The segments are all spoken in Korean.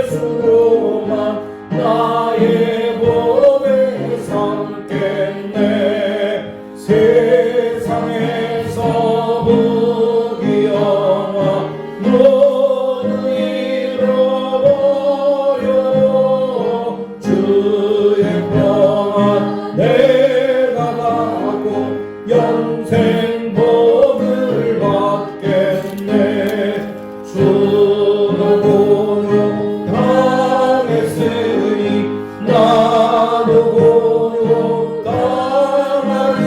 예수로만 나의 몸에 삼겠네. 세상에서 부귀영화 모두 잃어버려 주의 평안 내가 받고 영생 복을 받겠네. 주는 고통 당했으니 나도 고통 당하리.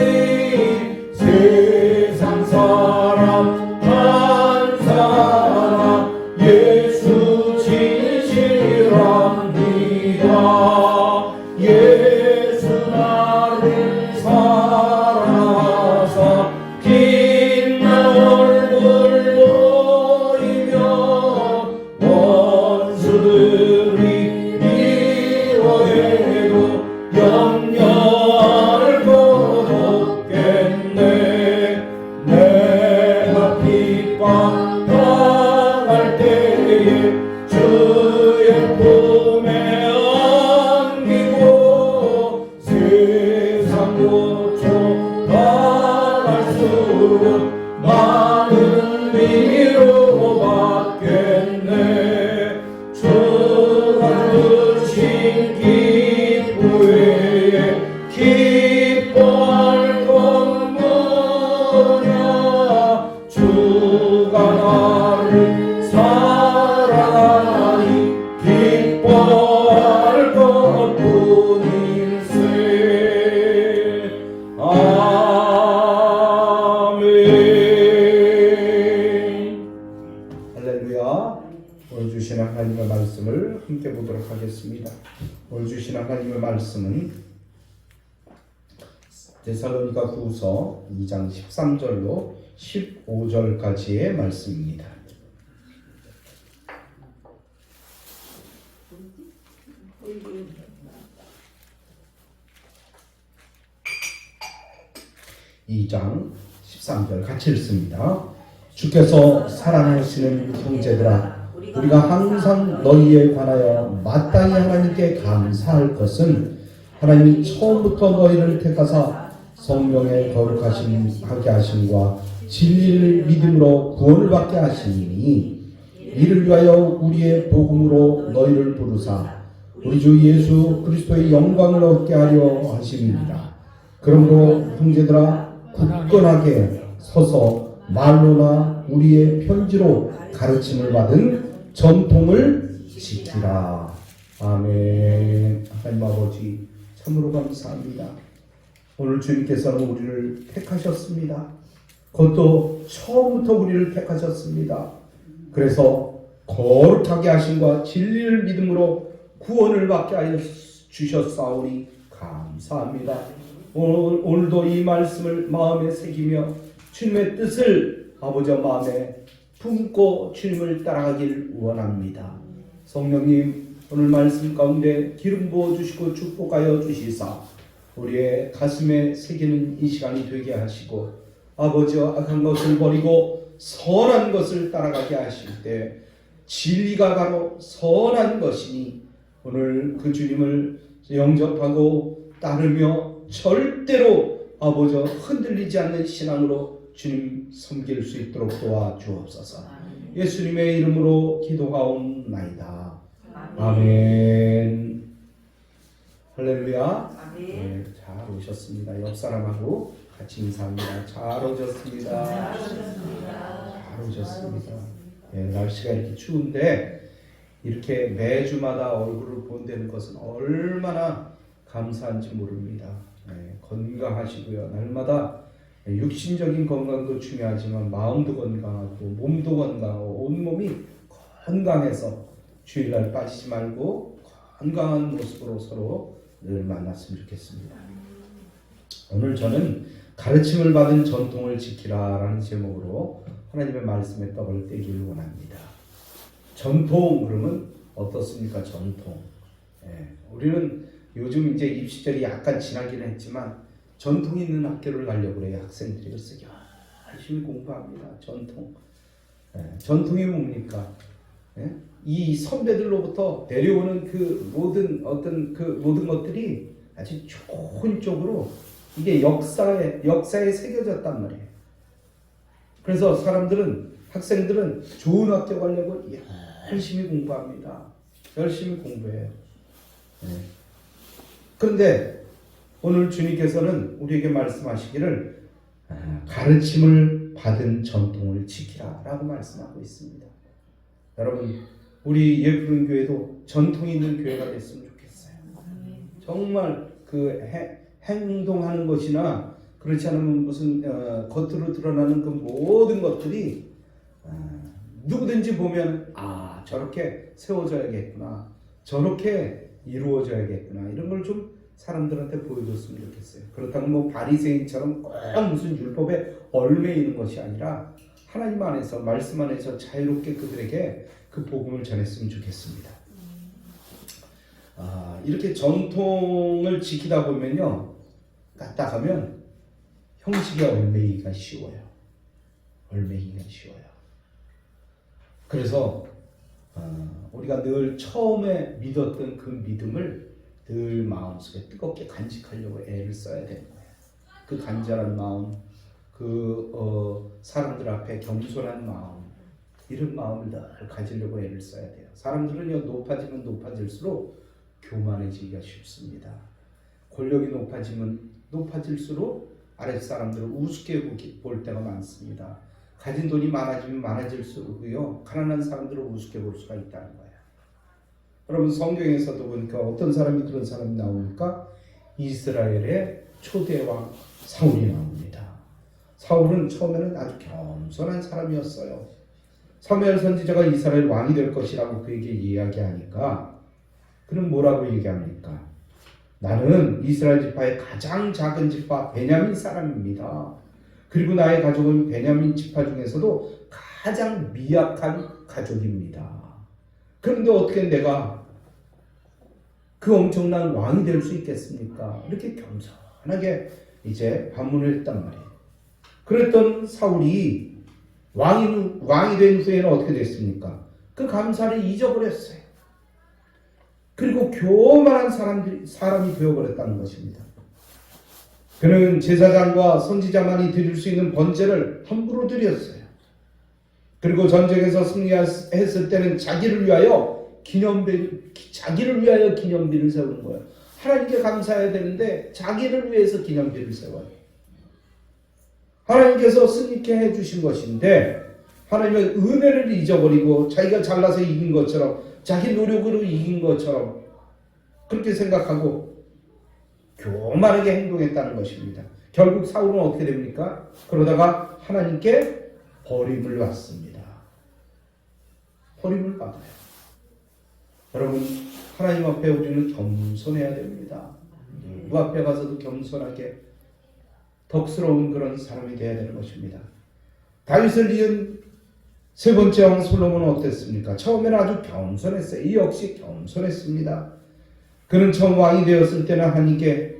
세상 사람 반사나 예수 진실합니다. 예수 나를 사랑하사 빛난 얼굴 보이며 원수들이 미워해도 영영을 거뒀겠네. 내가 핍박 당할 때에 주의 품에 안기고 세상 고통 당할수록 많은 위로받겠네. 주가 주신 기쁘에 기뻐할 것 뭐냐. 주가 나를 사랑하니 기뻐할 것뿐일세. 아멘. 할렐루야. 오늘 주신 하나님의 말씀을 함께 보도록 하겠습니다. 오늘 주신 하나님의 말씀은 데살로니가 후서 2장 13절로 15절까지의 말씀입니다. 이 장 13절 같이 읽습니다. 주께서 사랑하시는 형제들아, 우리가 항상 너희에 관하여 마땅히 하나님께 감사할 것은 하나님이 처음부터 너희를 택하사 성령의 거룩하심 하게 하심과 진리를 믿음으로 구원을 받게 하시니 이를 위하여 우리의 복음으로 너희를 부르사 우리 주 예수 그리스도의 영광을 얻게 하려 하심입니다. 그러므로 형제들아, 굳건하게 서서 말로나 우리의 편지로 가르침을 받은 전통을 지키라. 아멘. 하나님 아버지 참으로 감사합니다. 오늘 주님께서는 우리를 택하셨습니다. 그것도 처음부터 우리를 택하셨습니다. 그래서 거룩하게 하심과 진리를 믿음으로 구원을 받게 하여 주셨사오니 감사합니다. 오늘도 이 말씀을 마음에 새기며 주님의 뜻을 아버지 마음에 품고 주님을 따라가길 원합니다. 성령님, 오늘 말씀 가운데 기름 부어주시고 축복하여 주시사 우리의 가슴에 새기는 이 시간이 되게 하시고 아버지와 악한 것을 버리고 선한 것을 따라가게 하실 때 진리가 바로 선한 것이니 오늘 그 주님을 영접하고 따르며 절대로 아버지 흔들리지 않는 신앙으로 주님 섬길 수 있도록 도와주옵소서. 예수님의 이름으로 기도하옵나이다. 아멘. 할렐루야. 네, 잘 오셨습니다. 옆 사람하고 같이 인사합니다. 잘 오셨습니다. 잘 오셨습니다. 네, 날씨가 이렇게 추운데 이렇게 매주마다 얼굴을 본다는 것은 얼마나 감사한지 모릅니다. 네, 건강하시고요. 날마다 육신적인 건강도 중요하지만 마음도 건강하고 몸도 건강하고 온몸이 건강해서 주일날 빠지지 말고 건강한 모습으로 서로 늘 만났으면 좋겠습니다. 오늘 저는 가르침을 받은 전통을 지키라라는 제목으로 하나님의 말씀에 떡을 떼기를 원합니다. 전통 그러면 어떻습니까? 전통. 우리는 요즘 이제 입시절이 약간 지나기는 했지만 전통 있는 학교를 가려고 그래요. 학생들이 열심히 공부합니다. 전통. 전통이 뭡니까? 예? 이 선배들로부터 내려오는 그 모든 모든 것들이 아주 좋은 쪽으로 이게 역사에 새겨졌단 말이에요. 그래서 학생들은 좋은 학교 가려고 열심히 공부합니다. 열심히 공부해요. 네. 그런데 오늘 주님께서는 우리에게 말씀하시기를 가르침을 받은 전통을 지키라 라고 말씀하고 있습니다. 여러분, 우리 예쁘른 교회도 전통이 있는 교회가 됐으면 좋겠어요. 정말 그 행동하는 것이나 그렇지 않으면 무슨 겉으로 드러나는 그 모든 것들이 누구든지 보면 저렇게 세워져야겠구나, 저렇게 이루어져야겠구나, 이런 걸 좀 사람들한테 보여줬으면 좋겠어요. 그렇다면 뭐 바리새인처럼 꼭 무슨 율법에 얽매이는 것이 아니라 하나님 안에서, 말씀 안에서 자유롭게 그들에게 그 복음을 전했으면 좋겠습니다. 이렇게 전통을 지키다 보면요, 까딱하면 형식에 얽매이기가 쉬워요. 그래서 우리가 늘 처음에 믿었던 그 믿음을 늘 마음속에 뜨겁게 간직하려고 애를 써야 되는 거예요. 그 간절한 마음, 사람들 앞에 겸손한 마음, 이런 마음을 늘 가지려고 애를 써야 돼요. 사람들은요, 높아지면 높아질수록 교만해지기가 쉽습니다. 권력이 높아지면 높아질수록 아랫사람들을 우습게 볼 때가 많습니다. 가진 돈이 많아지면 많아질수록요, 가난한 사람들을 우습게 볼 수가 있다는 거예요. 여러분, 성경에서도 보니까 어떤 사람이 그런 사람이 나오니까 이스라엘의 초대왕 사울이 나옵니다. 사울은 처음에는 아주 겸손한 사람이었어요. 사무엘 선지자가 이스라엘 왕이 될 것이라고 그에게 이야기하니까 그는 뭐라고 얘기합니까? 나는 이스라엘 지파의 가장 작은 지파 베냐민 사람입니다. 그리고 나의 가족은 베냐민 지파 중에서도 가장 미약한 가족입니다. 그런데 어떻게 내가 그 엄청난 왕이 될 수 있겠습니까? 이렇게 겸손하게 이제 반문을 했단 말이에요. 그랬던 사울이 왕이 된 후에는 어떻게 됐습니까? 그 감사를 잊어버렸어요. 그리고 교만한 사람이 되어버렸다는 것입니다. 그는 제사장과 선지자만이 드릴 수 있는 번제를 함부로 드렸어요. 그리고 전쟁에서 승리했을 때는 자기를 위하여 기념비를 세우는 거예요. 하나님께 감사해야 되는데 자기를 위해서 기념비를 세워요. 하나님께서 승리케 해주신 것인데 하나님의 은혜를 잊어버리고 자기가 잘나서 이긴 것처럼, 자기 노력으로 이긴 것처럼 그렇게 생각하고 교만하게 행동했다는 것입니다. 결국 사울은 어떻게 됩니까? 그러다가 하나님께 버림을 받습니다. 버림을 받아요. 여러분, 하나님 앞에 우리는 겸손해야 됩니다. 누구 앞에 가서도 겸손하게 덕스러운 그런 사람이 되어야 되는 것입니다. 다윗을 이은 세 번째 왕 솔로몬은 어땠습니까? 처음에는 아주 겸손했어요. 이 역시 겸손했습니다. 그는 처음 왕이 되었을 때는 하나님께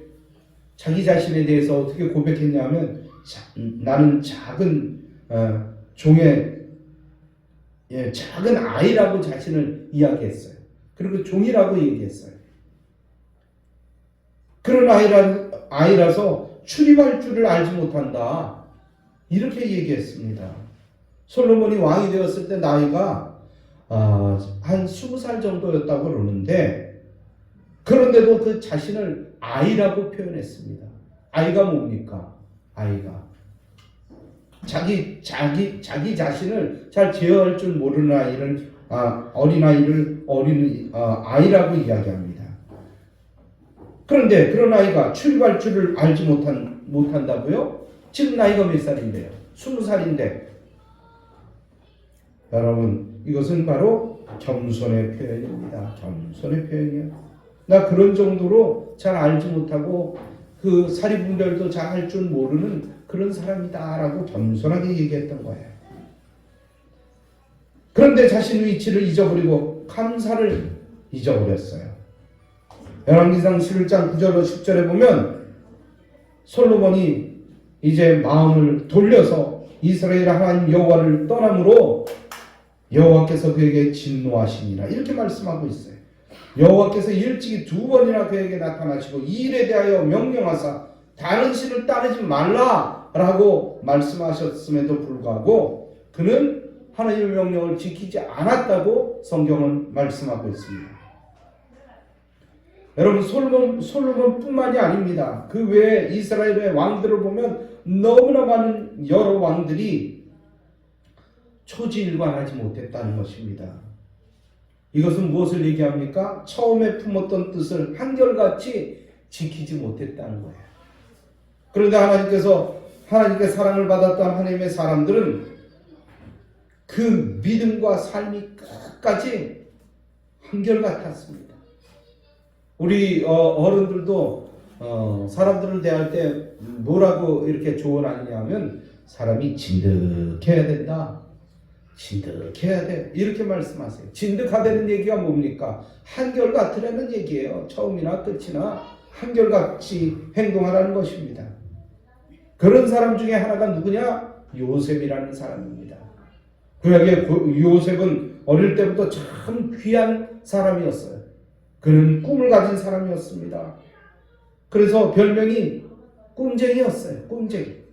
자기 자신에 대해서 어떻게 고백했냐면 나는 작은 작은 아이라고 자신을 이야기했어요. 그리고 종이라고 얘기했어요. 그런 아이라서 출입할 줄을 알지 못한다, 이렇게 얘기했습니다. 솔로몬이 왕이 되었을 때 나이가 한 20살 정도였다고 그러는데, 그런데도 그 자신을 아이라고 표현했습니다. 아이가 뭡니까? 아이가 자기 자신을 잘 제어할 줄 모르는 아이를 어린아이를 아이라고 이야기합니다. 그런데 그런 아이가 출입할 줄을 알지 못한다고요? 지금 나이가 몇 살인데요? 20살인데. 여러분, 이것은 바로 겸손의 표현입니다. 겸손의 표현이에요. 나 그런 정도로 잘 알지 못하고 그 사리분별도 잘 할 줄 모르는 그런 사람이다 라고 겸손하게 얘기했던 거예요. 그런데 자신 위치를 잊어버리고 감사를 잊어버렸어요. 열왕기상 11장 9절로 10절에 보면 솔로몬이 이제 마음을 돌려서 이스라엘 하나님 여호와를 떠남으로 여호와께서 그에게 진노하시니라 이렇게 말씀하고 있어요. 여호와께서 일찍이 2번이나 그에게 나타나시고 이 일에 대하여 명령하사 다른 신을 따르지 말라라고 말씀하셨음에도 불구하고 그는 하나님의 명령을 지키지 않았다고 성경은 말씀하고 있습니다. 여러분 솔로몬뿐만이 아닙니다. 그 외에 이스라엘의 왕들을 보면 너무나 많은 여러 왕들이 초지일관하지 못했다는 것입니다. 이것은 무엇을 얘기합니까? 처음에 품었던 뜻을 한결같이 지키지 못했다는 거예요. 그런데 하나님께 사랑을 받았던 하나님의 사람들은 그 믿음과 삶이 끝까지 한결같았습니다. 우리 어른들도 사람들을 대할 때 뭐라고 이렇게 조언하느냐 하면 사람이 진득해야 된다. 진득해야 돼. 이렇게 말씀하세요. 진득하다는 얘기가 뭡니까? 한결같으라는 얘기예요. 처음이나 끝이나 한결같이 행동하라는 것입니다. 그런 사람 중에 하나가 누구냐? 요셉이라는 사람입니다. 구약의 요셉은 어릴 때부터 참 귀한 사람이었어요. 그는 꿈을 가진 사람이었습니다. 그래서 별명이 꿈쟁이였어요. 꿈쟁이.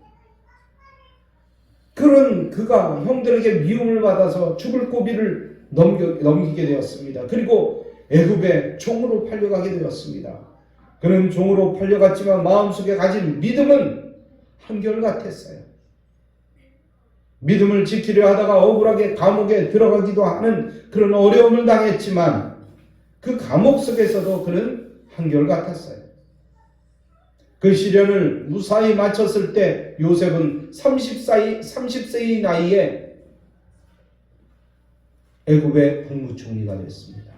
그런 그가 형들에게 미움을 받아서 죽을 고비를 넘기게 되었습니다. 그리고 애굽의 종으로 팔려가게 되었습니다. 그는 종으로 팔려갔지만 마음속에 가진 믿음은 한결같았어요. 믿음을 지키려 하다가 억울하게 감옥에 들어가기도 하는 그런 어려움을 당했지만 그 감옥 속에서도 그는 한결같았어요. 그 시련을 무사히 마쳤을 때 요셉은 30세의 나이에 애굽의 국무총리가 됐습니다.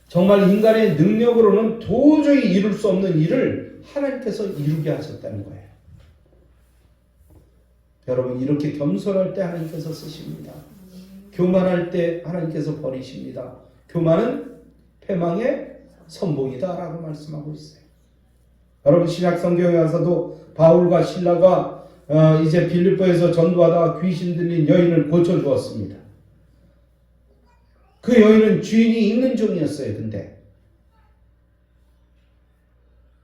정말 인간의 능력으로는 도저히 이룰 수 없는 일을 하나님께서 이루게 하셨다는 거예요. 여러분, 이렇게 겸손할 때 하나님께서 쓰십니다. 교만할 때 하나님께서 버리십니다. 교만은 패망의 선봉이다 라고 말씀하고 있어요. 여러분, 신약 성경에 와서도 바울과 실라가 이제 빌립보에서 전도하다가 귀신 들린 여인을 고쳐주었습니다. 그 여인은 주인이 있는 종이었어요.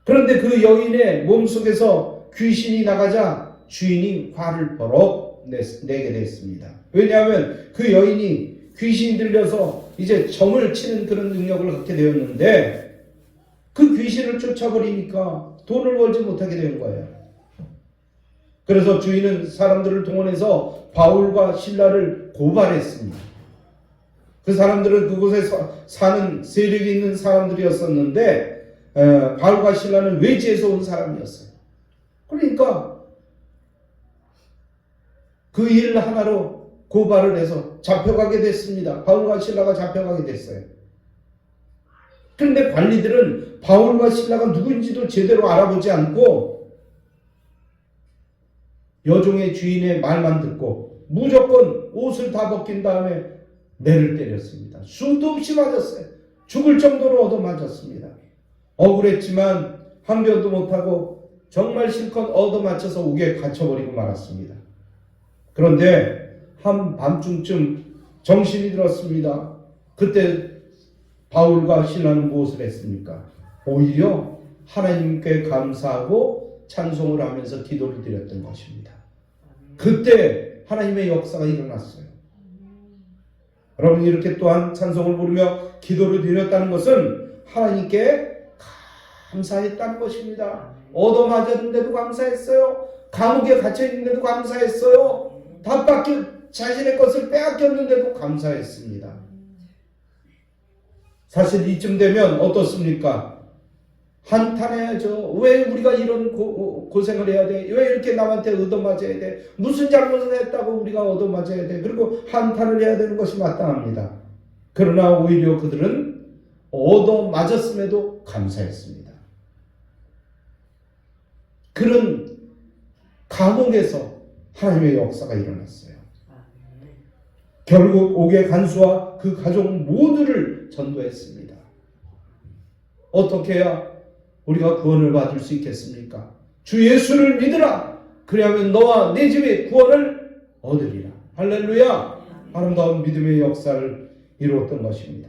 그런데 그 여인의 몸속에서 귀신이 나가자 주인이 화를 버럭 내게 됐습니다. 왜냐하면 그 여인이 귀신이 들려서 이제 점을 치는 그런 능력을 갖게 되었는데 그 귀신을 쫓아버리니까 돈을 벌지 못하게 된 거예요. 그래서 주인은 사람들을 동원해서 바울과 실라를 고발했습니다. 그 사람들은 그곳에 사는 세력이 있는 사람들이었었는데 바울과 실라는 외지에서 온 사람이었어요. 그러니까 그 일 하나로 고발을 해서 잡혀가게 됐습니다. 바울과 실라가 잡혀가게 됐어요. 그런데 관리들은 바울과 실라가 누구인지도 제대로 알아보지 않고 여종의 주인의 말만 듣고 무조건 옷을 다 벗긴 다음에 매를 때렸습니다. 수도 없이 맞았어요. 죽을 정도로 얻어맞았습니다. 억울했지만 항변도 못하고 정말 실컷 얻어맞혀서 옥에 갇혀버리고 말았습니다. 그런데 한밤중쯤 정신이 들었습니다. 그때 바울과 실라는 무엇을 했습니까? 오히려 하나님께 감사하고 찬송을 하면서 기도를 드렸던 것입니다. 그때 하나님의 역사가 일어났어요. 여러분, 이렇게 또한 찬송을 부르며 기도를 드렸다는 것은 하나님께 감사했다는 것입니다. 얻어맞았는데도 감사했어요. 감옥에 갇혀있는데도 감사했어요. 자신의 것을 빼앗겼는데도 감사했습니다. 사실 이쯤 되면 어떻습니까? 한탄해야죠. 왜 우리가 이런 고생을 해야 돼? 왜 이렇게 남한테 얻어맞아야 돼? 무슨 잘못을 했다고 우리가 얻어맞아야 돼? 그리고 한탄을 해야 되는 것이 마땅합니다. 그러나 오히려 그들은 얻어맞았음에도 감사했습니다. 그런 감옥에서 하나님의 역사가 일어났어요. 결국 옥의 간수와 그 가족 모두를 전도했습니다. 어떻게 해야 우리가 구원을 받을 수 있겠습니까? 주 예수를 믿으라. 그리하면 너와 내 집에 구원을 얻으리라. 할렐루야. 아름다운 믿음의 역사를 이루었던 것입니다.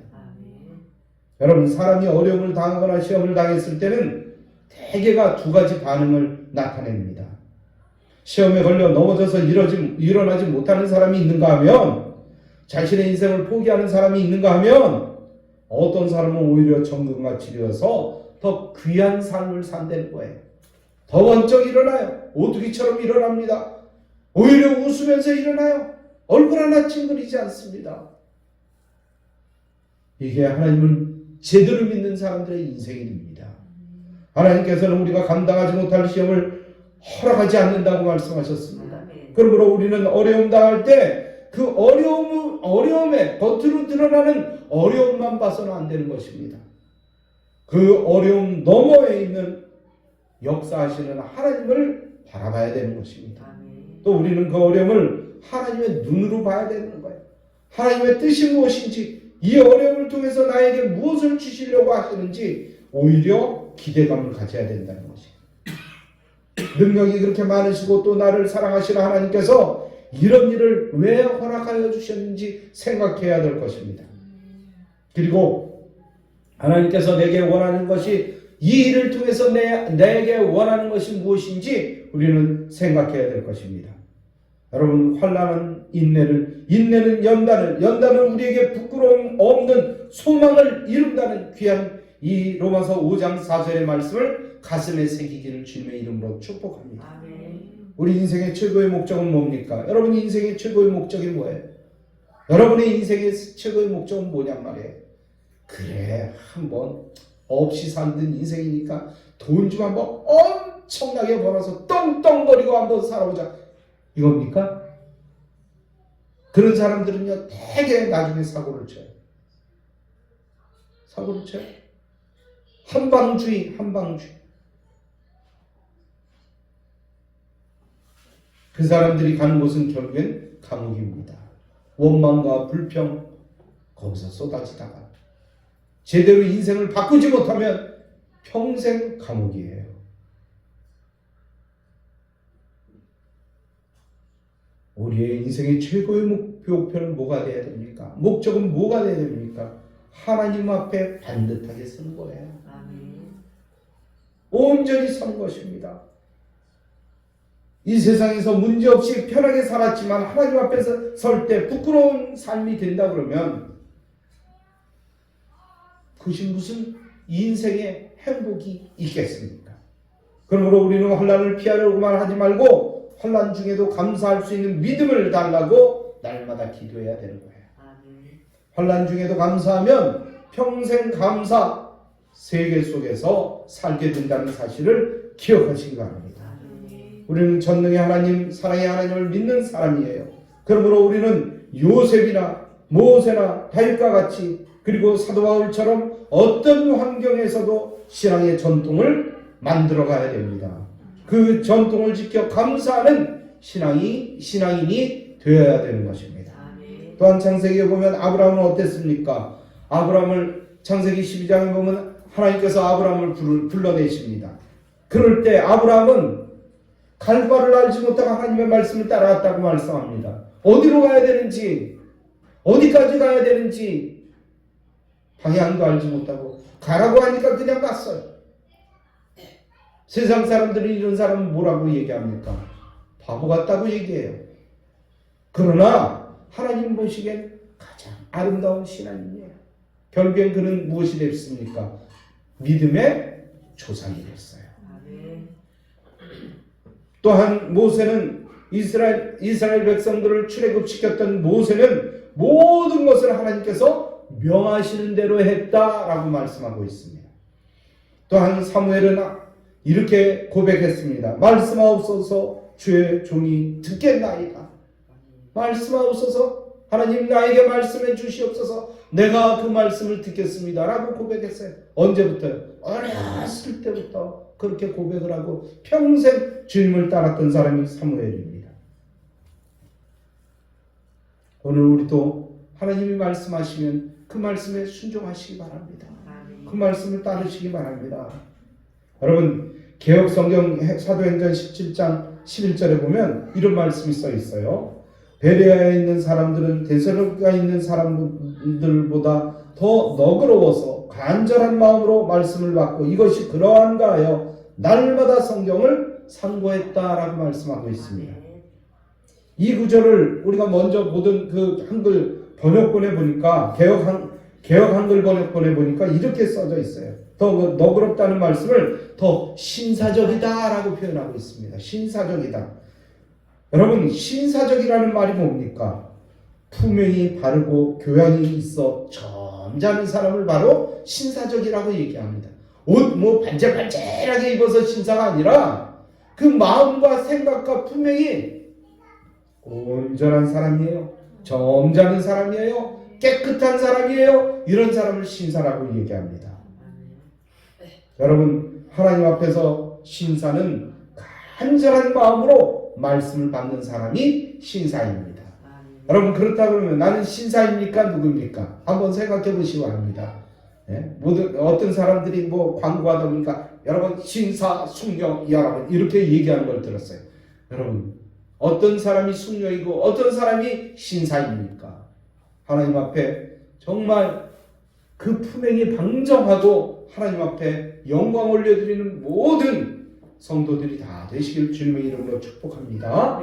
여러분, 사람이 어려움을 당하거나 시험을 당했을 때는 대개가 두 가지 반응을 나타냅니다. 시험에 걸려 넘어져서 일어나지 못하는 사람이 있는가 하면, 자신의 인생을 포기하는 사람이 있는가 하면, 어떤 사람은 오히려 정금같이 되어서 더 귀한 삶을 산다는 거예요. 더 번쩍 일어나요. 오뚜기처럼 일어납니다. 오히려 웃으면서 일어나요. 얼굴 하나 찡그리지 않습니다. 이게 하나님을 제대로 믿는 사람들의 인생입니다. 하나님께서는 우리가 감당하지 못할 시험을 허락하지 않는다고 말씀하셨습니다. 그러므로 우리는 어려움 당할 때 그 어려움에 겉으로 드러나는 어려움만 봐서는 안 되는 것입니다. 그 어려움 너머에 있는 역사하시는 하나님을 바라봐야 되는 것입니다. 또 우리는 그 어려움을 하나님의 눈으로 봐야 되는 거예요. 하나님의 뜻이 무엇인지, 이 어려움을 통해서 나에게 무엇을 주시려고 하시는지 오히려 기대감을 가져야 된다는 것입니다. 능력이 그렇게 많으시고 또 나를 사랑하시는 하나님께서 이런 일을 왜 허락하여 주셨는지 생각해야 될 것입니다. 그리고 하나님께서 내게 원하는 것이, 이 일을 통해서 내게 원하는 것이 무엇인지 우리는 생각해야 될 것입니다. 여러분, 환난은 인내는 연단은 우리에게 부끄러움 없는 소망을 이룬다는 귀한 이 로마서 5장 4절의 말씀을 가슴에 새기기를 주님의 이름으로 축복합니다. 아멘. 우리 인생의 최고의 목적은 뭡니까? 여러분, 인생의 최고의 목적이 뭐예요? 여러분의 인생의 최고의 목적은 뭐냔 말이에요. 그래, 한번 없이 살던 인생이니까 돈 좀 한번 엄청나게 벌어서 떵떵거리고 한번 살아보자, 이겁니까? 그런 사람들은요, 되게 나중에 사고를 쳐요. 한방주의. 그 사람들이 가는 곳은 결국엔 감옥입니다. 원망과 불평, 거기서 쏟아지다가 제대로 인생을 바꾸지 못하면 평생 감옥이에요. 우리의 인생의 최고의 목표는 뭐가 되어야 됩니까? 목적은 뭐가 되어야 됩니까? 하나님 앞에 반듯하게 서는 거예요. 온전히 서는 것입니다. 이 세상에서 문제없이 편하게 살았지만 하나님 앞에서 설 때 부끄러운 삶이 된다 그러면 그것이 무슨 인생의 행복이 있겠습니까? 그러므로 우리는 환난을 피하려고만 하지 말고 환난 중에도 감사할 수 있는 믿음을 달라고 날마다 기도해야 되는 거예요. 환난 중에도 감사하면 평생 감사 세계 속에서 살게 된다는 사실을 기억하시기 바랍니다. 우리는 전능의 하나님, 사랑의 하나님을 믿는 사람이에요. 그러므로 우리는 요셉이나 모세나 다윗과 같이, 그리고 사도 바울처럼 어떤 환경에서도 신앙의 전통을 만들어가야 됩니다. 그 전통을 지켜 감사하는 신앙인이 되어야 되는 것입니다. 또한 창세기에 보면 아브라함은 어땠습니까? 아브라함을 창세기 12장에 보면 하나님께서 아브라함을 불러내십니다. 그럴 때 아브라함은 갈 바를 알지 못하고 하나님의 말씀을 따라갔다고 말씀합니다. 어디로 가야 되는지, 어디까지 가야 되는지 방향도 알지 못하고 가라고 하니까 그냥 갔어요. 세상 사람들이 이런 사람은 뭐라고 얘기합니까? 바보 같다고 얘기해요. 그러나 하나님 보시기엔 가장 아름다운 신앙이에요. 결국엔 그는 무엇이 됐습니까? 믿음의 조상이 됐어요. 또한 모세는 이스라엘 백성들을 출애굽시켰던 모세는 모든 것을 하나님께서 명하시는 대로 했다라고 말씀하고 있습니다. 또한 사무엘은 이렇게 고백했습니다. 말씀하옵소서, 주의 종이 듣겠나이다. 말씀하옵소서, 하나님 나에게 말씀해 주시옵소서, 내가 그 말씀을 듣겠습니다 라고 고백했어요. 언제부터요? 어렸을 때부터 그렇게 고백을 하고 평생 주님을 따랐던 사람이 사무엘입니다. 오늘 우리도 하나님이 말씀하시면 그 말씀에 순종하시기 바랍니다. 그 말씀을 따르시기 바랍니다. 여러분, 개혁성경 사도행전 17장 11절에 보면 이런 말씀이 써 있어요. 베레아에 있는 사람들은 데살로니가에 있는 사람들보다 더 너그러워서 간절한 마음으로 말씀을 받고 이것이 그러한가 하여 날마다 성경을 상고했다라고 말씀하고 있습니다. 이 구절을 우리가 먼저 보던 그 한글 번역본에 보니까 개역 한글 번역본에 보니까 이렇게 써져 있어요. 더 너그럽다는 말씀을 더 신사적이다라고 표현하고 있습니다. 신사적이다. 여러분, 신사적이라는 말이 뭡니까? 품행이 바르고 교양이 있어 점잖은 사람을 바로 신사적이라고 얘기합니다. 옷 반질반질하게 입어서 신사가 아니라 그 마음과 생각과 품행이 온전한 사람이에요. 점잖은 사람이에요. 깨끗한 사람이에요. 이런 사람을 신사라고 얘기합니다. 여러분, 하나님 앞에서 신사는 간절한 마음으로 말씀을 받는 사람이 신사입니다. 여러분, 그렇다 그러면 나는 신사입니까? 누구입니까? 한번 생각해 보시기 바랍니다. 어떤 사람들이 광고하다 보니까 여러분 신사, 숙녀, 여러분 이렇게 얘기하는 걸 들었어요. 여러분, 어떤 사람이 숙녀이고 어떤 사람이 신사입니까? 하나님 앞에 정말 그 품행이 방정하고 하나님 앞에 영광 올려드리는 모든 성도들이 다 되시길 주님의 이름으로 축복합니다.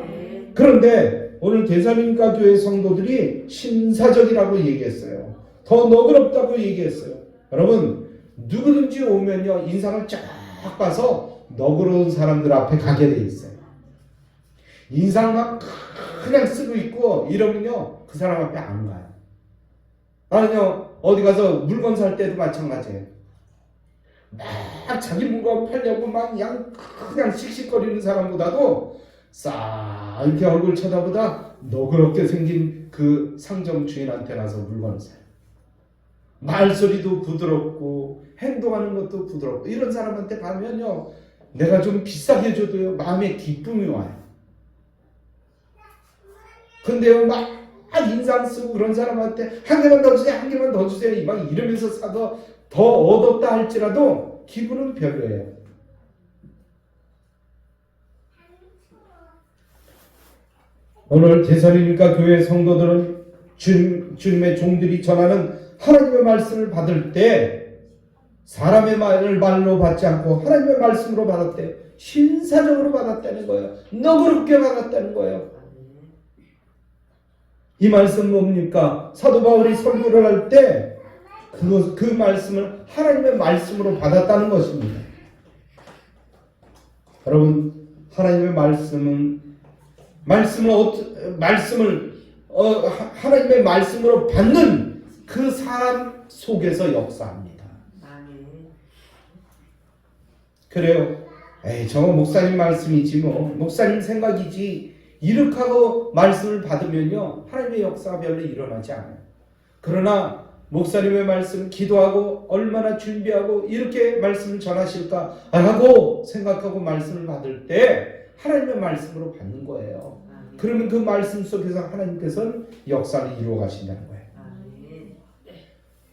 그런데 오늘 데살로니가 교회 성도들이 신사적이라고 얘기했어요. 더 너그럽다고 얘기했어요. 여러분, 누구든지 오면요 인상을 쫙 봐서 너그러운 사람들 앞에 가게 돼 있어요. 인상만 그냥 쓰고 있고 이러면요 그 사람 앞에 안 가요. 나는요 어디 가서 물건 살 때도 마찬가지예요. 막 자기 물건 팔려고 막 그냥 씩씩거리는 사람보다도 싹 이렇게 얼굴 쳐다보다 너그럽게 생긴 그 상점 주인한테 가서 물건을 사요. 말소리도 부드럽고 행동하는 것도 부드럽고 이런 사람한테 가면요 내가 좀 비싸게 줘도요 마음에 기쁨이 와요. 근데요 막 인상 쓰고 그런 사람한테 한 개만 더 주세요, 한 개만 더 주세요 막 이러면서 사서 더 얻었다 할지라도 기분은 별로예요. 오늘 데살로니가 교회 성도들은 주님의 종들이 전하는 하나님의 말씀을 받을 때 사람의 말로 받지 않고 하나님의 말씀으로 받았대. 신사적으로 받았다는 거예요. 너그럽게 받았다는 거예요. 이 말씀 뭡니까? 사도 바울이 선교를 할 때 그 말씀을 하나님의 말씀으로 받았다는 것입니다. 여러분, 하나님의 하나님의 말씀으로 받는 그 사람 속에서 역사합니다. 그래요. 저거 목사님 말씀이지 목사님 생각이지 이렇게 하고 말씀을 받으면요 하나님의 역사가 별로 일어나지 않아요. 그러나 목사님의 말씀 기도하고 얼마나 준비하고 이렇게 말씀을 전하실까 하고 생각하고 말씀을 받을 때 하나님의 말씀으로 받는 거예요. 그러면 그 말씀 속에서 하나님께서는 역사를 이루어 가신다는 거예요.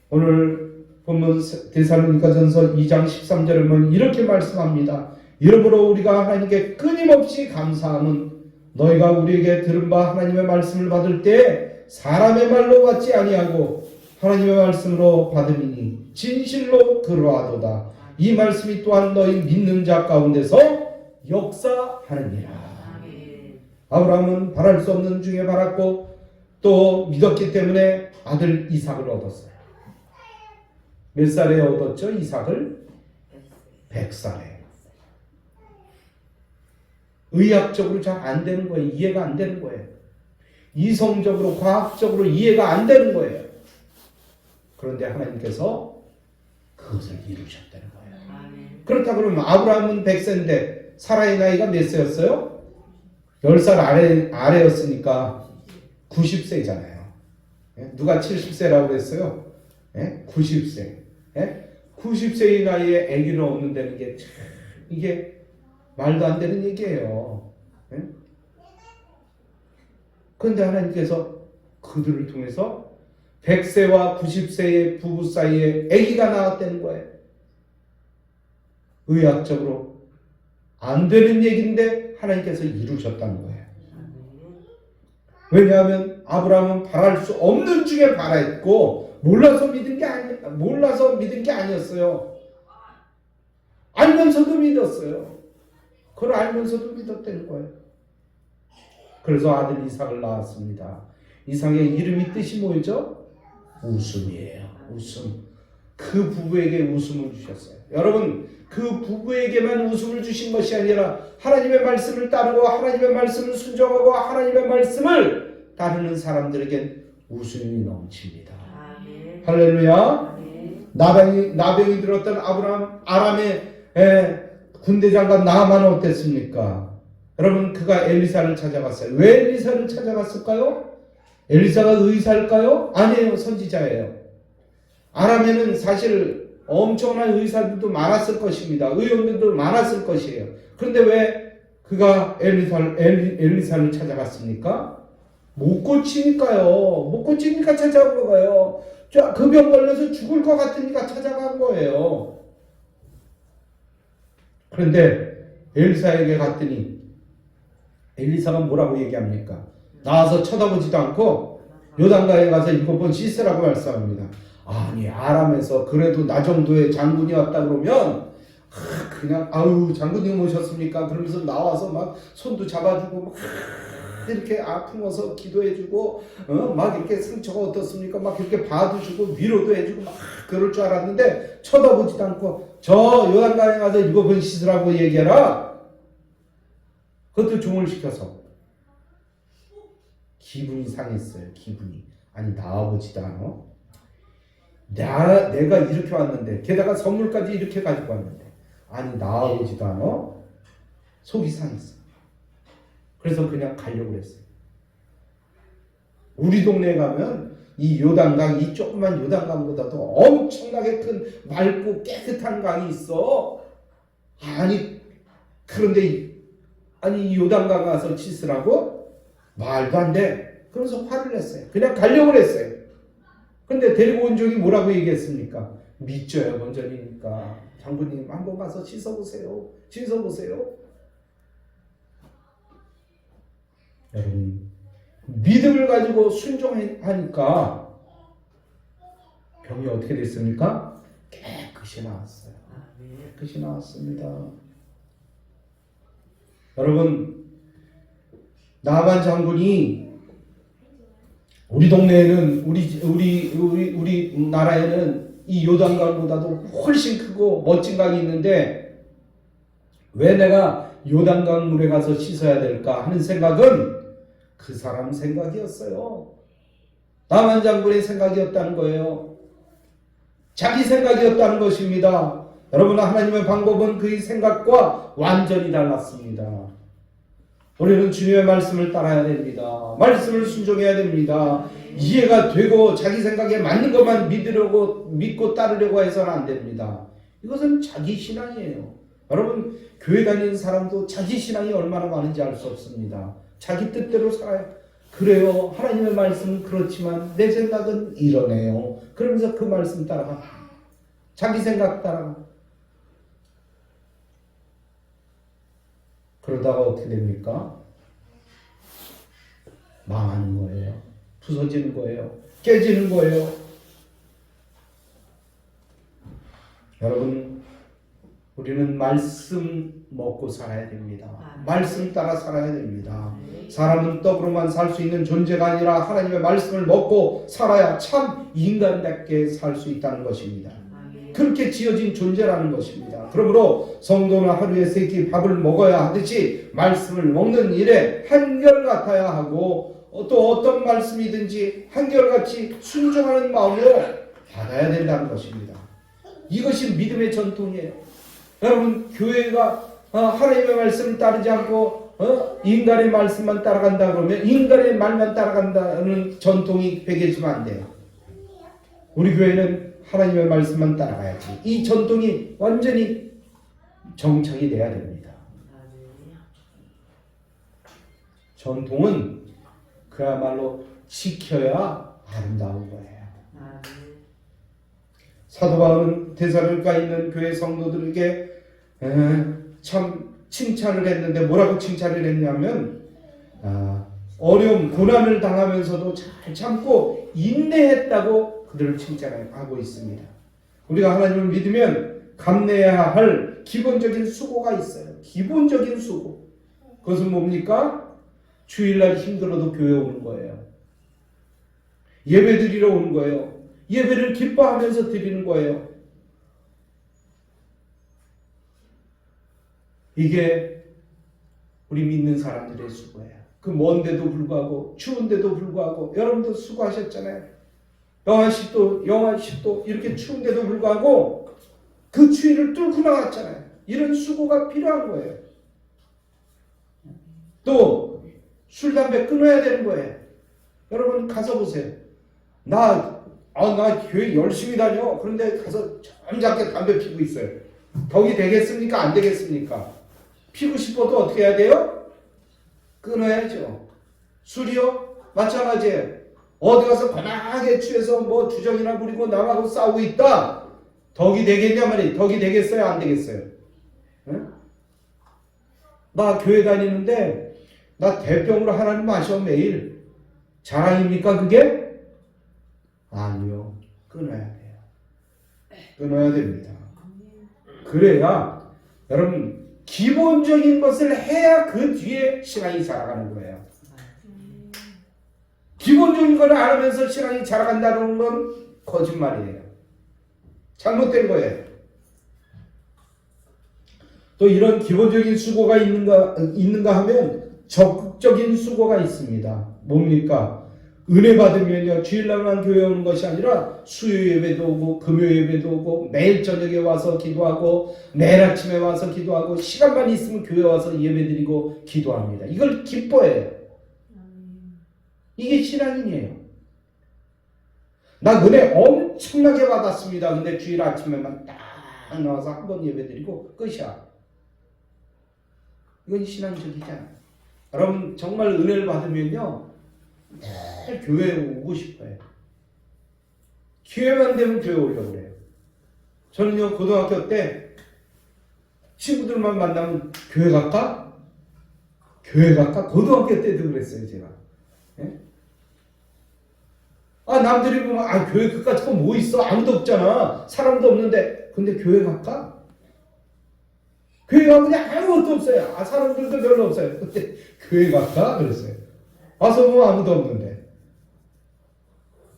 오늘 본문 데살로니가전서 2장 13절에 보면 이렇게 말씀합니다. 이러므로 우리가 하나님께 끊임없이 감사함은 너희가 우리에게 들은 바 하나님의 말씀을 받을 때 사람의 말로 받지 아니하고 하나님의 말씀으로 받으리니 진실로 그러하도다. 이 말씀이 또한 너희 믿는 자 가운데서 역사하느니라. 아브라함은 바랄 수 없는 중에 바랐고 또 믿었기 때문에 아들 이삭을 얻었어요. 몇 살에 얻었죠? 이삭을? 100살에. 의학적으로 잘 안 되는 거예요. 이해가 안 되는 거예요. 이성적으로 과학적으로 이해가 안 되는 거예요. 그런데 하나님께서 그것을 이루셨다는 거예요. 그렇다 그러면 아브라함은 100세인데 사라의 나이가 몇 세였어요? 10살 아래였으니까 90세잖아요. 누가 70세라고 그랬어요? 90세. 90세의 나이에 아기를 얻는다는 게 참 이게 말도 안 되는 얘기예요. 그런데 하나님께서 그들을 통해서 100세와 90세의 부부 사이에 아기가 나왔다는 거예요. 의학적으로 안 되는 얘기인데 하나님께서 이루셨다는 거예요. 왜냐하면 아브라함은 바랄 수 없는 중에 바랐고 몰라서 믿은 게 아니었어요. 알면서도 믿었어요. 그걸 알면서도 믿었다는 거예요. 그래서 아들 이삭을 낳았습니다. 이삭의 이름이 뜻이 뭐죠? 웃음이에요. 웃음. 그 부부에게 웃음을 주셨어요. 여러분, 그 부부에게만 웃음을 주신 것이 아니라 하나님의 말씀을 따르고 하나님의 말씀을 순종하고 하나님의 말씀을 따르는 사람들에겐 웃음이 넘칩니다. 아멘. 할렐루야. 아멘. 나병이 들었던 아람의 군대장관 나아만은 어땠습니까? 여러분, 그가 엘리사를 찾아갔어요. 왜 엘리사를 찾아갔을까요? 엘리사가 의사일까요? 아니에요. 선지자예요. 아람에는 사실 엄청난 의사들도 많았을 것입니다. 의원들도 많았을 것이에요. 그런데 왜 그가 엘리사를 찾아갔습니까? 못 고치니까요. 못 고치니까 찾아간 거예요. 그 병 걸려서 죽을 것 같으니까 찾아간 거예요. 그런데 엘리사에게 갔더니 엘리사가 뭐라고 얘기합니까? 나와서 쳐다보지도 않고 요단강에 가서 7번 씻으라고 말씀합니다. 아니, 아람에서 그래도 나 정도의 장군이 왔다 그러면 그냥 아유 장군님 오셨습니까? 그러면서 나와서 막 손도 잡아주고 막 이렇게 아프면서 기도해주고 막 이렇게 상처가 어떻습니까? 막 이렇게 봐주고 위로도 해주고 막 그럴 줄 알았는데 쳐다보지도 않고 저 요단강에 가서 7번 씻으라고 얘기해라. 그것도 종을 시켜서 기분이 상했어요. 기분이. 아니 나와보지도 않아? 내가 이렇게 왔는데 게다가 선물까지 이렇게 가지고 왔는데 아니 나와보지도 않아? 속이 상했어. 그래서 그냥 가려고 했어요. 우리 동네에 가면 이 요단강, 이 조그만 요단강보다도 엄청나게 큰 맑고 깨끗한 강이 있어. 아니 그런데 이 요단강 가서 씻으라고? 말도 안 돼. 그래서 화를 냈어요. 그냥 가려고 했어요. 근데 데리고 온 종이 뭐라고 얘기했습니까? 믿져요 먼저니까. 장군님 한번 가서 씻어보세요. 씻어보세요. 여러분, 믿음을 가지고 순종하니까 병이 어떻게 됐습니까? 깨끗이 나왔어요. 깨끗이 나왔습니다. 여러분, 나만 장군이 우리 동네에는 우리 나라에는 이 요단강보다도 훨씬 크고 멋진 강이 있는데 왜 내가 요단강 물에 가서 씻어야 될까 하는 생각은 그 사람 생각이었어요. 나만 장군의 생각이었다는 거예요. 자기 생각이었다는 것입니다. 여러분, 하나님의 방법은 그의 생각과 완전히 달랐습니다. 우리는 주님의 말씀을 따라야 됩니다. 말씀을 순종해야 됩니다. 이해가 되고 자기 생각에 맞는 것만 믿고 따르려고 해서는 안 됩니다. 이것은 자기 신앙이에요. 여러분, 교회 다니는 사람도 자기 신앙이 얼마나 많은지 알 수 없습니다. 자기 뜻대로 살아요. 그래요. 하나님의 말씀은 그렇지만 내 생각은 이러네요. 그러면서 그 말씀 따라가. 자기 생각 따라가. 그러다가 어떻게 됩니까? 망하는 거예요. 부서지는 거예요. 깨지는 거예요. 여러분, 우리는 말씀 먹고 살아야 됩니다. 말씀 따라 살아야 됩니다. 사람은 떡으로만 살 수 있는 존재가 아니라 하나님의 말씀을 먹고 살아야 참 인간답게 살 수 있다는 것입니다. 그렇게 지어진 존재라는 것입니다. 그러므로 성도는 하루에 3끼 밥을 먹어야 하듯이 말씀을 먹는 일에 한결같아야 하고 또 어떤 말씀이든지 한결같이 순종하는 마음으로 받아야 된다는 것입니다. 이것이 믿음의 전통이에요. 여러분, 교회가 하나님의 말씀을 따르지 않고 인간의 말씀만 따라간다 그러면 인간의 말만 따라간다는 전통이 배겨지면 안 돼요. 우리 교회는 하나님의 말씀만 따라가야지. 이 전통이 완전히 정착이 돼야 됩니다. 전통은 그야말로 지켜야 아름다운 거예요. 사도 바울은 데살로니가에 있는 교회 성도들에게 참 칭찬을 했는데 뭐라고 칭찬을 했냐면 어려움, 고난을 당하면서도 잘 참고 인내했다고 그들을 칭찬하고 있습니다. 우리가 하나님을 믿으면 감내해야 할 기본적인 수고가 있어요. 기본적인 수고. 그것은 뭡니까? 주일날 힘들어도 교회 오는 거예요. 예배 드리러 오는 거예요. 예배를 기뻐하면서 드리는 거예요. 이게 우리 믿는 사람들의 수고예요. 그 먼데도 불구하고 추운데도 불구하고 여러분도 수고하셨잖아요. 영하 10도 이렇게 추운데도 불구하고 그 추위를 뚫고 나왔잖아요. 이런 수고가 필요한 거예요. 또 술, 담배 끊어야 되는 거예요. 여러분 가서 보세요. 나 교회 열심히 다녀. 그런데 가서 잠잠게 담배 피고 있어요. 덕이 되겠습니까? 안 되겠습니까? 피고 싶어도 어떻게 해야 돼요? 끊어야죠. 술이요? 마찬가지예요. 어디 가서 편하게 취해서 뭐 주정이나 부리고 남하고 싸우고 있다. 덕이 되겠냐 말이에요. 덕이 되겠어요? 안 되겠어요? 응? 나 교회 다니는데 나 대병으로 하나님 마셔 매일. 자랑입니까 그게? 아니요. 끊어야 돼요. 끊어야 됩니다. 그래야 여러분 기본적인 것을 해야 그 뒤에 신앙이 자라가는 거예요. 기본적인 걸 알면서 신앙이 자라간다는 건 거짓말이에요. 잘못된 거예요. 또 이런 기본적인 수고가 있는가 하면 적극적인 수고가 있습니다. 뭡니까? 은혜 받으면요, 주일날만 교회 오는 것이 아니라 수요 예배도 오고 금요 예배도 오고 매일 저녁에 와서 기도하고 매일 아침에 와서 기도하고 시간만 있으면 교회 와서 예배드리고 기도합니다. 이걸 기뻐해요. 이게 신앙인이에요. 나 은혜 엄청나게 받았습니다. 근데 주일 아침에만 딱 나와서 한 번 예배드리고 끝이야. 이건 신앙적이지 않아요. 여러분 정말 은혜를 받으면요 매일 교회에 오고 싶어요. 기회만 되면 교회 오려고 그래요. 저는요 고등학교 때 친구들만 만나면 교회 갈까? 교회 갈까? 고등학교 때도 그랬어요 제가. 예? 남들이 보면 교회 그까짓 거 뭐 있어? 아무도 없잖아. 사람도 없는데 근데 교회 갈까? 교회 가면 아무것도 없어요. 사람들도 별로 없어요. 그때 교회 갈까? 그랬어요. 와서 보면 아무도 없는데.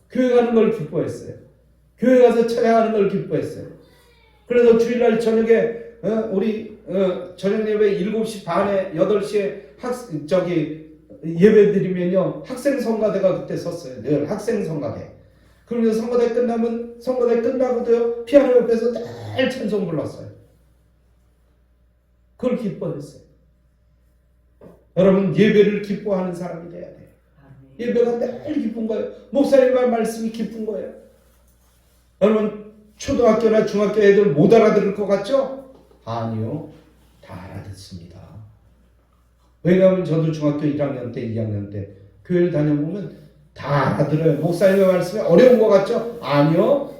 교회 가는 걸 기뻐했어요. 교회 가서 찬양하는 걸 기뻐했어요. 그래서 주일날 저녁에 우리 저녁 예배 7시 반에 8시에 예배 드리면요 학생 성가대가 그때 섰어요. 늘 학생 성가대. 그러면서 성가대 끝나고도요 피아노 옆에서 늘 찬송 불렀어요. 그걸 기뻐했어요. 여러분 예배를 기뻐하는 사람이 돼야 돼요. 예배가 늘 기쁜 거예요. 목사님의 말씀이 기쁜 거예요. 여러분 초등학교나 중학교 애들 못 알아들을 것 같죠? 아니요. 다 알아듣습니다. 왜냐하면 저도 중학교 1학년 때 2학년 때 교회를 다녀보면 다 알아들어요. 목사님의 말씀이 어려운 것 같죠? 아니요.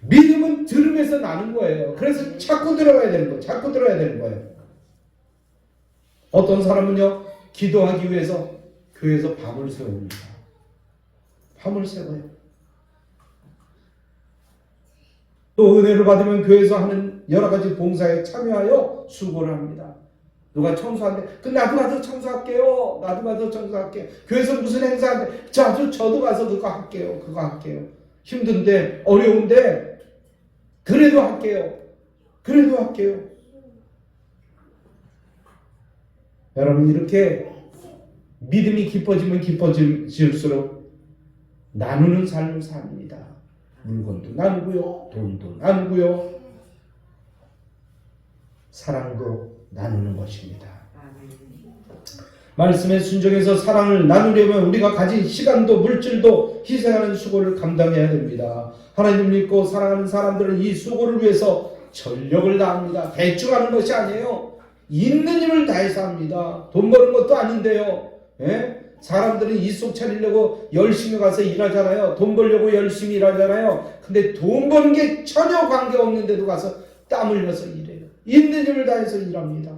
믿음은 들으면서 나는 거예요. 그래서 자꾸 들어가야 되는 거예요. 자꾸 들어야 되는 거예요. 어떤 사람은요 기도하기 위해서 교회에서 밤을 새웁니다. 밤을 새워요. 또 은혜를 받으면 교회에서 하는 여러 가지 봉사에 참여하여 수고를 합니다. 누가 청소하는데 나도 가서 청소할게요. 나도 가서 청소할게요. 교회에서 무슨 행사하는데 저도 가서 그거 할게요. 힘든데 어려운데 그래도 할게요. 여러분 이렇게 믿음이 깊어지면 깊어질수록 나누는 삶을 삽니다. 물건도 나누고요. 돈도 나누고요. 사랑도 나누는 것입니다. 말씀에 순종해서 사랑을 나누려면 우리가 가진 시간도 물질도 희생하는 수고를 감당해야 됩니다. 하나님을 믿고 사랑하는 사람들은 이 수고를 위해서 전력을 다합니다. 대충 하는 것이 아니에요. 있는 힘을 다해서 합니다. 돈 버는 것도 아닌데요. 사람들은 이속 차리려고 열심히 가서 일하잖아요. 돈 벌려고 열심히 일하잖아요. 근데 돈 버는 게 전혀 관계없는데도 가서 땀 흘려서 일해요. 있는 힘을 다해서 일합니다.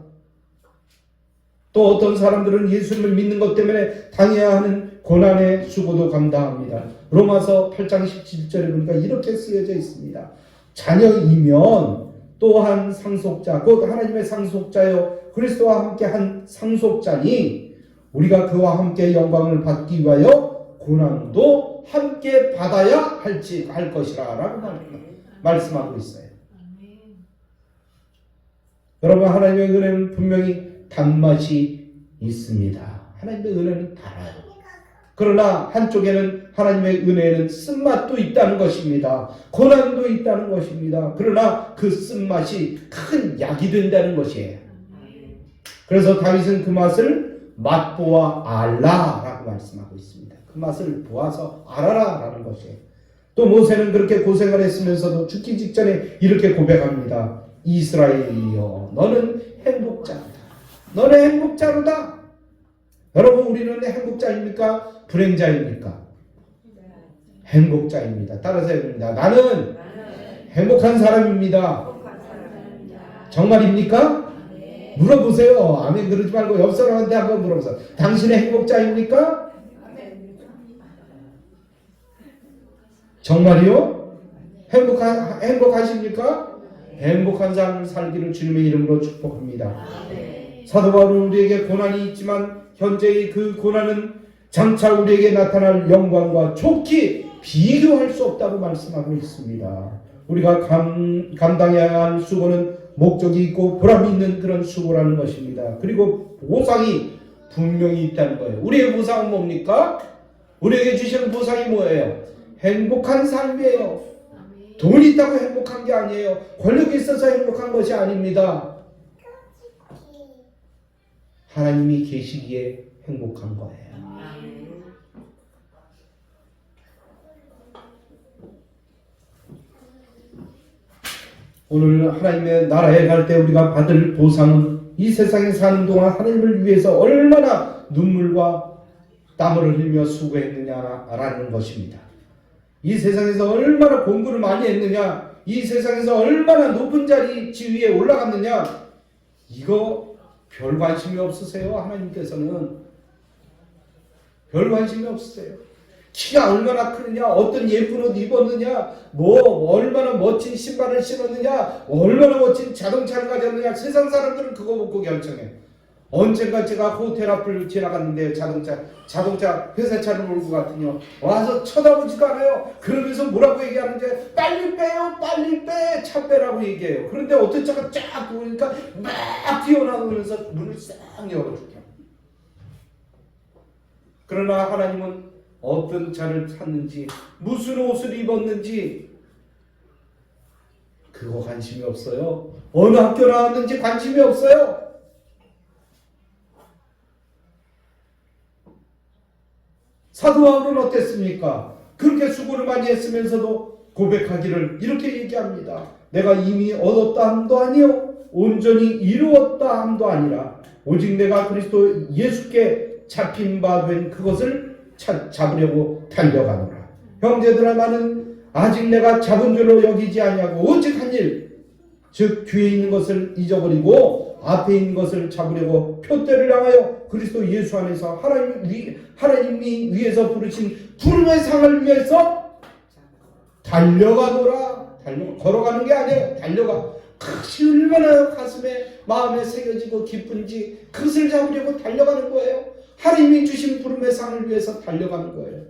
또 또 어떤 사람들은 예수님을 믿는 것 때문에 당해야 하는 고난의 수고도 감당합니다. 로마서 8장 17절에 보니까 이렇게 쓰여져 있습니다. 자녀이면 또한 상속자, 곧 하나님의 상속자요 그리스도와 함께 한 상속자니 우리가 그와 함께 영광을 받기 위하여 고난도 함께 받아야 할 것이라 라고 말씀하고 있어요. 여러분, 하나님의 은혜는 분명히 단맛이 있습니다. 하나님의 은혜는 달아요. 그러나 한쪽에는 하나님의 은혜에는 쓴맛도 있다는 것입니다. 고난도 있다는 것입니다. 그러나 그 쓴맛이 큰 약이 된다는 것이에요. 그래서 다윗은 그 맛을 맛보아 알라라고 말씀하고 있습니다. 그 맛을 보아서 알아라라는 것이에요. 또 모세는 그렇게 고생을 했으면서도 죽기 직전에 이렇게 고백합니다. 이스라엘이여 너는 행복자로다. 너는 행복자로다. 여러분, 우리는 행복자입니까? 불행자입니까? 행복자입니다. 따라서 해봅니다. 나는 행복한 사람입니다. 정말입니까? 물어보세요. 아멘 그러지 말고 옆 사람한테 한번 물어보세요. 당신은 행복자입니까? 정말이요? 행복하십니까? 행복한 삶을 살기를 주님의 이름으로 축복합니다. 사도 바울은 우리에게 고난이 있지만 현재의 그 고난은 장차 우리에게 나타날 영광과 좋게 비교할 수 없다고 말씀하고 있습니다. 우리가 감당해야 할 수고는 목적이 있고 보람이 있는 그런 수고라는 것입니다. 그리고 보상이 분명히 있다는 거예요. 우리의 보상은 뭡니까? 우리에게 주시는 보상이 뭐예요? 행복한 삶이에요. 돈이 있다고 행복한 게 아니에요. 권력이 있어서 행복한 것이 아닙니다. 하나님이 계시기에 행복한 거예요. 오늘 하나님의 나라에 갈 때 우리가 받을 보상은 이 세상에 사는 동안 하나님을 위해서 얼마나 눈물과 땀을 흘리며 수고했느냐라는 것입니다. 이 세상에서 얼마나 공부를 많이 했느냐, 이 세상에서 얼마나 높은 지위에 올라갔느냐, 이거 별 관심이 없으세요. 하나님께서는 별 관심이 없으세요. 키가 얼마나 크느냐, 어떤 예쁜 옷 입었느냐, 얼마나 멋진 신발을 신었느냐, 얼마나 멋진 자동차를 가졌느냐, 세상 사람들은 그거 보고 결정해. 언젠가 제가 호텔 앞을 지나갔는데 자동차 회사차를 몰고 갔더니요, 와서 쳐다보지도 않아요. 그러면서 뭐라고 얘기하는데 빨리 빼요, 빨리 빼, 차 빼라고 얘기해요. 그런데 어떤 차가 쫙 보니까 막 뛰어나오면서 문을 싹 열어줄게요. 그러나 하나님은 어떤 차를 탔는지, 무슨 옷을 입었는지 그거 관심이 없어요. 어느 학교 나왔는지 관심이 없어요. 사도 바울은 어땠습니까? 그렇게 수고를 많이 했으면서도 고백하기를 이렇게 얘기합니다. 내가 이미 얻었다 함도 아니요 온전히 이루었다 함도 아니라 오직 내가 그리스도 예수께 잡힌 바 된 그것을 잡으려고 달려가노라. 형제들아, 나는 아직 내가 잡은 줄로 여기지 아니하고 오직 한 일, 즉 뒤에 있는 것을 잊어버리고 앞에 있는 것을 잡으려고 표대를 향하여 그리스도 예수 안에서 하나님이 위에서 부르신 부름의 상을 위해서 달려가노라. 걸어가는 게 아니에요. 달려가. 그것이 얼마나 가슴에 마음에 새겨지고 기쁜지 그것을 잡으려고 달려가는 거예요. 하나님이 주신 부름의 상을 위해서 달려가는 거예요.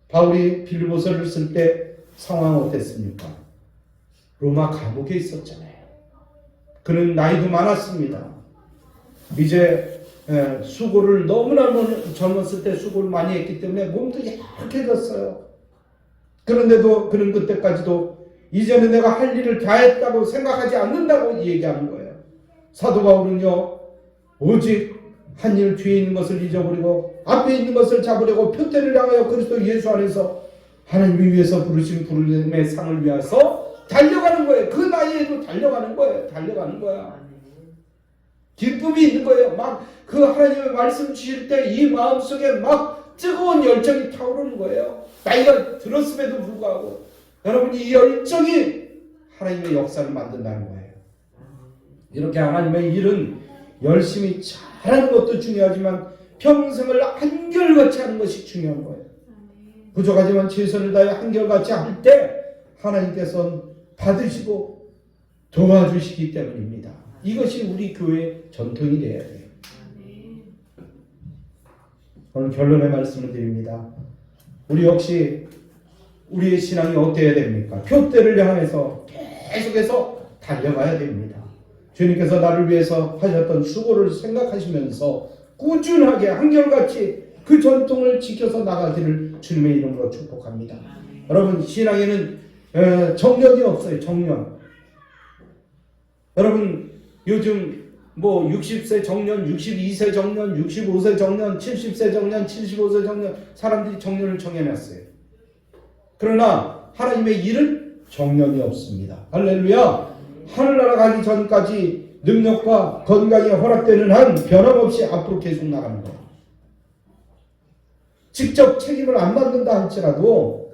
바울이 빌립보서를 쓸 때 상황은 어땠습니까? 로마 감옥에 있었잖아요. 그는 나이도 많았습니다. 이제 수고를 너무나 젊었을 때 수고를 많이 했기 때문에 몸도 약해졌어요. 그런데도 그는 그때까지도 이제는 내가 할 일을 다 했다고 생각하지 않는다고 얘기하는 거예요. 사도 바울은요, 오직 한 일 뒤에 있는 것을 잊어버리고 앞에 있는 것을 잡으려고 표대를 향하여 그리스도 예수 안에서 하나님이 위해서 부르신 부름의 상을 위해서 달려가는 거예요. 그 나이에도 달려가는 거예요. 달려가는 거야. 기쁨이 있는 거예요. 막 그 하나님의 말씀 주실 때 이 마음속에 막 뜨거운 열정이 타오르는 거예요. 나이가 들었음에도 불구하고 여러분, 이 열정이 하나님의 역사를 만든다는 거예요. 이렇게 하나님의 일은 열심히 잘하는 것도 중요하지만 평생을 한결같이 하는 것이 중요한 거예요. 부족하지만 최선을 다해 한결같이 할 때 하나님께서는 받으시고 도와주시기 때문입니다. 이것이 우리 교회의 전통이 되어야 돼요. 오늘 결론의 말씀을 드립니다. 우리 역시 우리의 신앙이 어때야 됩니까? 표대를 향해서 계속해서 달려가야 됩니다. 주님께서 나를 위해서 하셨던 수고를 생각하시면서 꾸준하게 한결같이 그 전통을 지켜서 나가기를 주님의 이름으로 축복합니다. 여러분, 신앙에는 정년이 없어요. 정년. 여러분, 요즘 60세 정년, 62세 정년, 65세 정년, 70세 정년, 75세 정년, 사람들이 정년을 정해놨어요. 그러나 하나님의 일은 정년이 없습니다. 할렐루야. 하늘나라 가기 전까지 능력과 건강이 허락되는 한 변함없이 앞으로 계속 나가는 거예요. 직접 책임을 안 받는다 할지라도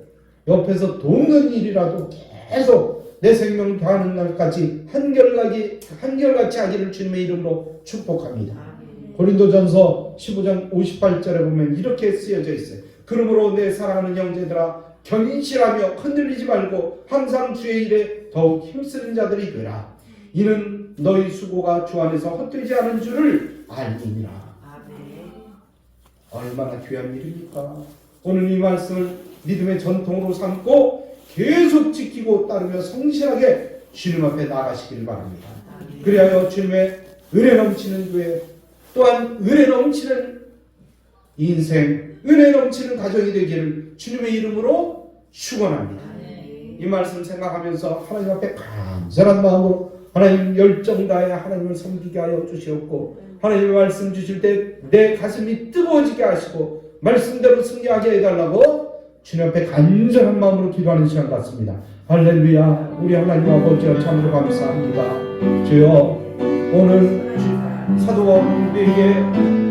옆에서 돕는 일이라도 계속 내 생명을 다하는 날까지 한결같이 하기를 주님의 이름으로 축복합니다. 고린도전서 15장 58절에 보면 이렇게 쓰여져 있어요. 그러므로 내 사랑하는 형제들아 견실하며 흔들리지 말고 항상 주의 일에 더욱 힘쓰는 자들이 되라. 이는 너희 수고가 주 안에서 헛되지 않은 줄을 알미니라. 얼마나 귀한 일입니까? 오늘 이 말씀을 믿음의 전통으로 삼고 계속 지키고 따르며 성실하게 주님 앞에 나가시기를 바랍니다. 그리하여 주님의 은혜 넘치는 교회, 또한 은혜 넘치는 인생, 은혜 넘치는 가정이 되기를 주님의 이름으로 축원합니다. 이 말씀 생각하면서 하나님 앞에 간절한 마음으로 하나님 열정 다해 하나님을 섬기게 하여 주시옵고, 하나님의 말씀 주실 때 내 가슴이 뜨거워지게 하시고 말씀대로 승리하게 해달라고 주님 앞에 간절한 마음으로 기도하는 시간 같습니다. 할렐루야. 우리 하나님 아버지 참으로 감사합니다. 주여, 오늘 사도가 우리에게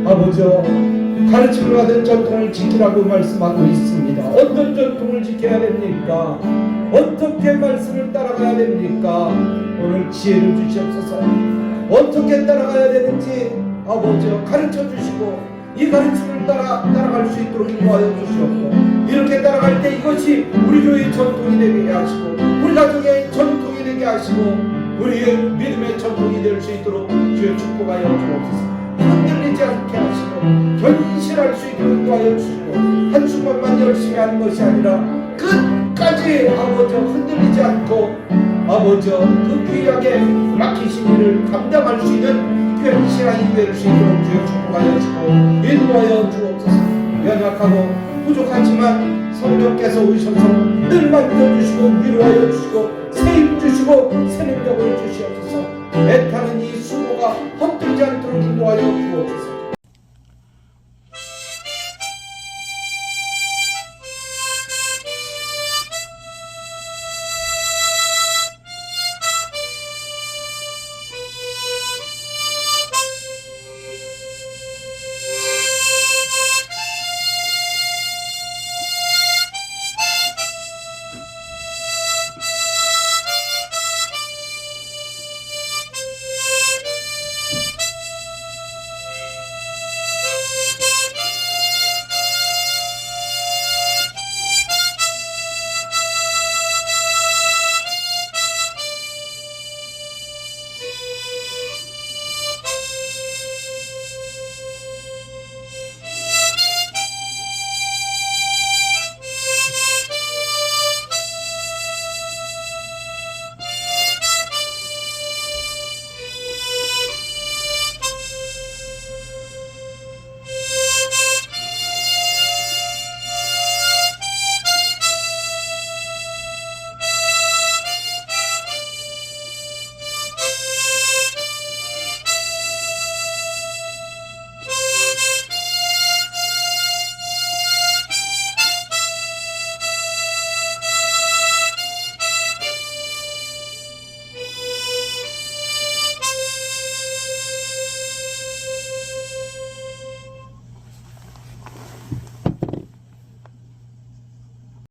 아버지여 가르침을 받은 전통을 지키라고 말씀하고 있습니다. 어떤 전통을 지켜야 됩니까? 어떻게 말씀을 따라가야 됩니까? 오늘 지혜를 주시옵소서. 어떻게 따라가야 되는지 아버지여 가르쳐 주시고 이 가르침을 따라갈 수 있도록 인도하여 주시옵고, 이렇게 따라갈 때 이것이 우리 교회의 전통이 되게 하시고 우리 가정의 전통이 되게 하시고 우리의 믿음의 전통이 될 수 있도록 주의 축복하여 주옵소서. 흔들리지 않게 하시고 견실할 수 있도록 인도하여 주시고 한순간만 열심히 하는 것이 아니라 끝까지 아버지 흔들리지 않고 아버지 그 귀하게 맡기신 일을 감당할 수 있는 귀한 신앙이 될 수 있도록 주여 축복하여 주시고 인도하여 주옵소서. 연약하고 부족하지만 성령께서 오셔서 늘 만져주시고 위로하여 주시고 세임 주시고 새 능력을 주시옵소서. 애타는 이 수고가 헛되지 않도록 인도하여 주옵소서.